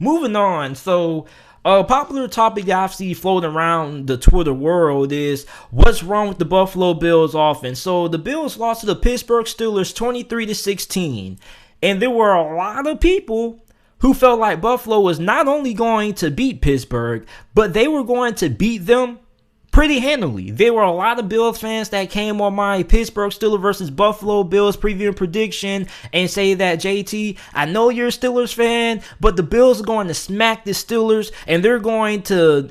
moving on. So, a popular topic that I've seen floating around the Twitter world is what's wrong with the Buffalo Bills offense. So, the Bills lost to the Pittsburgh Steelers 23-16. And there were a lot of people who felt like Buffalo was not only going to beat Pittsburgh, but they were going to beat them pretty handily. There were a lot of Bills fans that came on my Pittsburgh Steelers versus Buffalo Bills preview and prediction and say that, JT, I know you're a Steelers fan, but the Bills are going to smack the Steelers and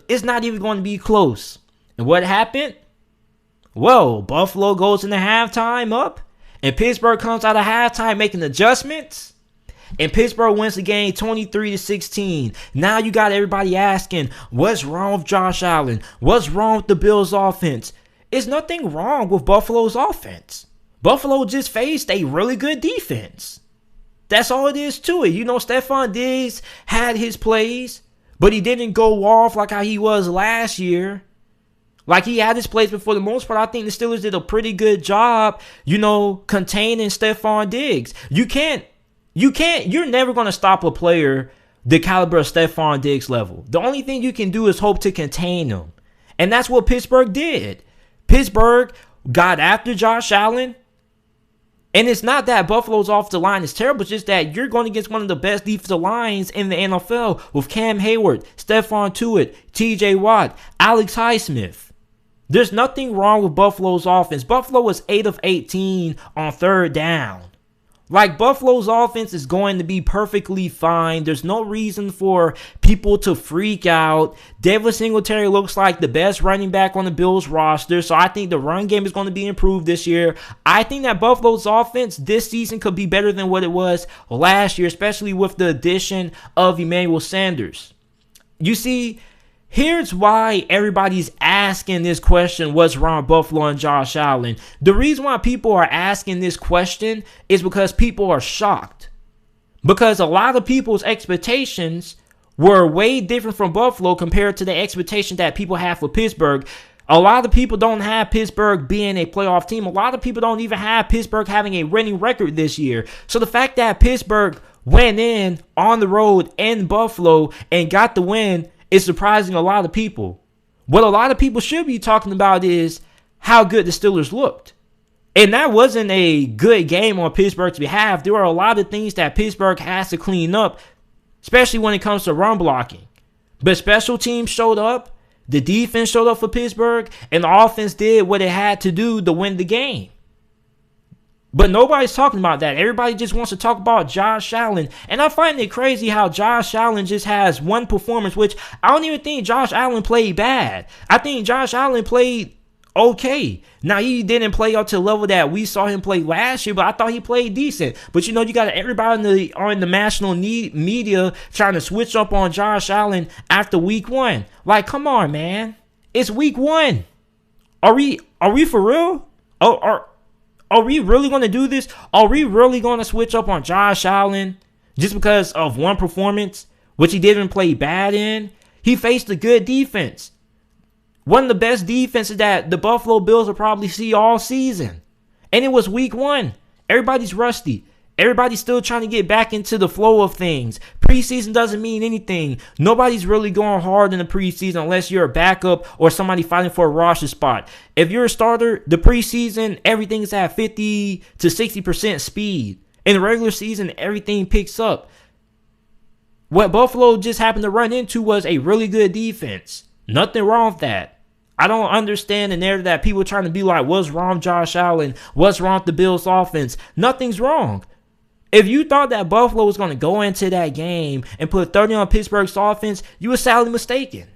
it's not even going to be close. And what happened? Well, Buffalo goes into halftime up and Pittsburgh comes out of halftime making adjustments. And Pittsburgh wins the game 23-16. Now you got everybody asking, what's wrong with Josh Allen? What's wrong with the Bills' offense? There's nothing wrong with Buffalo's offense. Buffalo just faced a really good defense. That's all it is to it. Stephon Diggs had his plays, but he didn't go off like how he was last year. Like he had his plays, but for the most part, I think the Steelers did a pretty good job, containing Stephon Diggs. You're never going to stop a player the caliber of Stephon Diggs level. The only thing you can do is hope to contain him. And that's what Pittsburgh did. Pittsburgh got after Josh Allen. And it's not that Buffalo's offensive line is terrible. It's just that you're going against one of the best defensive lines in the NFL with Cam Hayward, Stephon Tuitt, TJ Watt, Alex Highsmith. There's nothing wrong with Buffalo's offense. Buffalo was 8 of 18 on third down. Like, Buffalo's offense is going to be perfectly fine. There's no reason for people to freak out. Devin Singletary looks like the best running back on the Bills roster, so I think the run game is going to be improved this year. I think that Buffalo's offense this season could be better than what it was last year, especially with the addition of Emmanuel Sanders. You see, here's why everybody's asking this question, what's wrong with Buffalo and Josh Allen? The reason why people are asking this question is because people are shocked. Because a lot of people's expectations were way different from Buffalo compared to the expectation that people have for Pittsburgh. A lot of people don't have Pittsburgh being a playoff team. A lot of people don't even have Pittsburgh having a winning record this year. So the fact that Pittsburgh went in on the road in Buffalo and got the win is surprising a lot of people. What a lot of people should be talking about is how good the Steelers looked. And that wasn't a good game on Pittsburgh's behalf. There are a lot of things that Pittsburgh has to clean up, especially when it comes to run blocking. But special teams showed up, the defense showed up for Pittsburgh, and the offense did what it had to do to win the game. But nobody's talking about that. Everybody just wants to talk about Josh Allen. And I find it crazy how Josh Allen just has one performance, which I don't even think Josh Allen played bad. I think Josh Allen played okay. Now, he didn't play up to the level that we saw him play last year, but I thought he played decent. But, you got everybody on the national media trying to switch up on Josh Allen after week 1. Like, come on, man. It's week 1. Are we for real? Are we really going to do this? Are we really going to switch up on Josh Allen just because of one performance, which he didn't play bad in? He faced a good defense. One of the best defenses that the Buffalo Bills will probably see all season. And it was week 1. Everybody's rusty. Everybody's still trying to get back into the flow of things. Preseason doesn't mean anything. Nobody's really going hard in the preseason unless you're a backup or somebody fighting for a roster spot. If you're a starter, the preseason, everything's at 50 to 60% speed. In the regular season, everything picks up. What Buffalo just happened to run into was a really good defense. Nothing wrong with that. I don't understand the narrative that people are trying to be like, what's wrong with Josh Allen? What's wrong with the Bills offense? Nothing's wrong. If you thought that Buffalo was going to go into that game and put 30 on Pittsburgh's offense, you were sadly mistaken.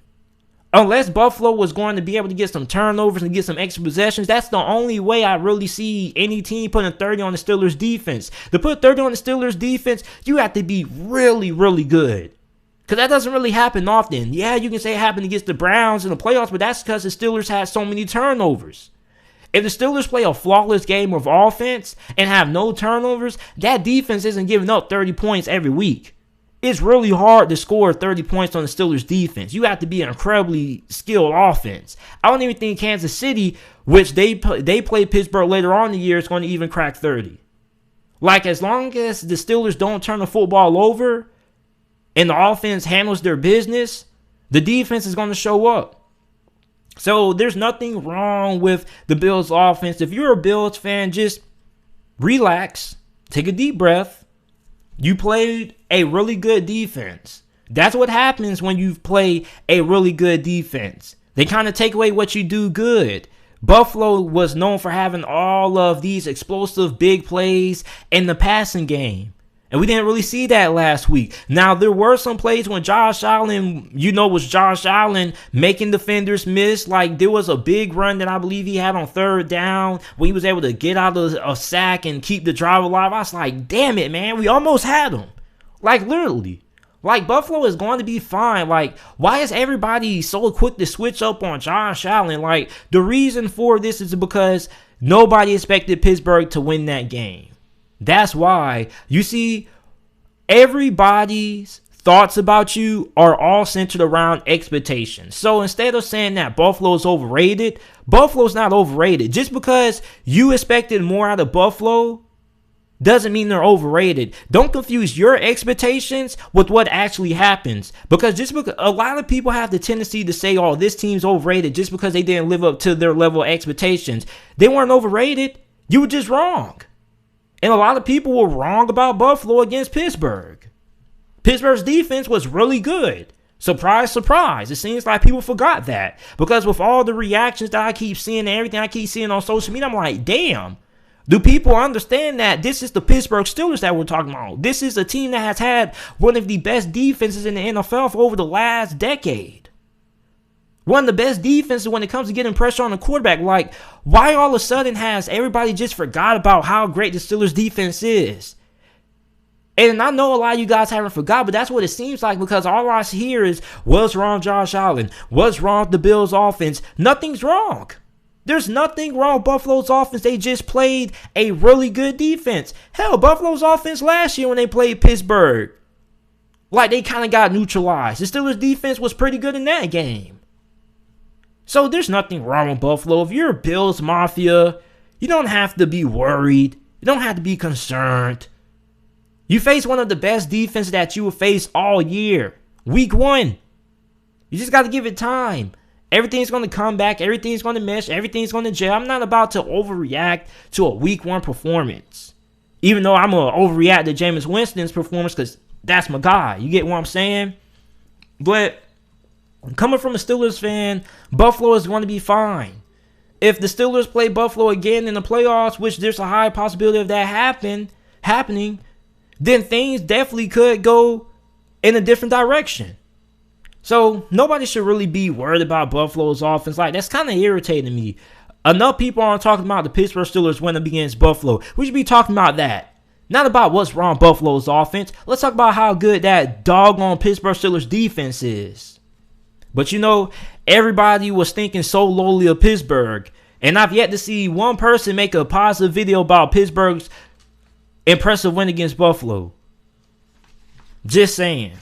Unless Buffalo was going to be able to get some turnovers and get some extra possessions, that's the only way I really see any team putting 30 on the Steelers' defense. To put 30 on the Steelers' defense, you have to be really, really good. Because that doesn't really happen often. Yeah, you can say it happened against the Browns in the playoffs, but that's because the Steelers had so many turnovers. If the Steelers play a flawless game of offense and have no turnovers, that defense isn't giving up 30 points every week. It's really hard to score 30 points on the Steelers defense. You have to be an incredibly skilled offense. I don't even think Kansas City, which they play Pittsburgh later on in the year, is going to even crack 30. Like, as long as the Steelers don't turn the football over, and the offense handles their business, the defense is going to show up. So there's nothing wrong with the Bills offense. If you're a Bills fan, just relax, take a deep breath. You played a really good defense. That's what happens when you play a really good defense. They kind of take away what you do good. Buffalo was known for having all of these explosive big plays in the passing game. And we didn't really see that last week. Now, there were some plays when Josh Allen, was Josh Allen making defenders miss. Like, there was a big run that I believe he had on third down when he was able to get out of a sack and keep the drive alive. I was like, damn it, man. We almost had him. Like, literally. Like, Buffalo is going to be fine. Like, why is everybody so quick to switch up on Josh Allen? Like, the reason for this is because nobody expected Pittsburgh to win that game. That's why you see everybody's thoughts about you are all centered around expectations. So instead of saying that Buffalo's overrated, Buffalo's not overrated. Just because you expected more out of Buffalo doesn't mean they're overrated. Don't confuse your expectations with what actually happens. Because a lot of people have the tendency to say, oh, this team's overrated just because they didn't live up to their level of expectations. They weren't overrated. You were just wrong. And a lot of people were wrong about Buffalo against Pittsburgh. Pittsburgh's defense was really good. Surprise, surprise. It seems like people forgot that. Because with all the reactions that I keep seeing and everything I keep seeing on social media, I'm like, damn. Do people understand that this is the Pittsburgh Steelers that we're talking about? This is a team that has had one of the best defenses in the NFL for over the last decade. One of the best defenses when it comes to getting pressure on the quarterback. Like, why all of a sudden has everybody just forgot about how great the Steelers defense is? And I know a lot of you guys haven't forgot, but that's what it seems like because all I hear is, what's wrong with Josh Allen? What's wrong with the Bills offense? Nothing's wrong. There's nothing wrong with Buffalo's offense. They just played a really good defense. Hell, Buffalo's offense last year when they played Pittsburgh, like they kind of got neutralized. The Steelers defense was pretty good in that game. So there's nothing wrong with Buffalo. If you're a Bills Mafia, you don't have to be worried. You don't have to be concerned. You face one of the best defenses that you will face all year. Week 1. You just got to give it time. Everything's going to come back. Everything's going to mesh. Everything's going to gel. I'm not about to overreact to a week 1 performance. Even though I'm going to overreact to Jameis Winston's performance because that's my guy. You get what I'm saying? But coming from a Steelers fan, Buffalo is going to be fine. If the Steelers play Buffalo again in the playoffs, which there's a high possibility of that happening, then things definitely could go in a different direction. So nobody should really be worried about Buffalo's offense. Like, that's kind of irritating me. Enough people aren't talking about the Pittsburgh Steelers winning against Buffalo. We should be talking about that. Not about what's wrong with Buffalo's offense. Let's talk about how good that doggone Pittsburgh Steelers defense is. But everybody was thinking so lowly of Pittsburgh. And I've yet to see one person make a positive video about Pittsburgh's impressive win against Buffalo. Just saying.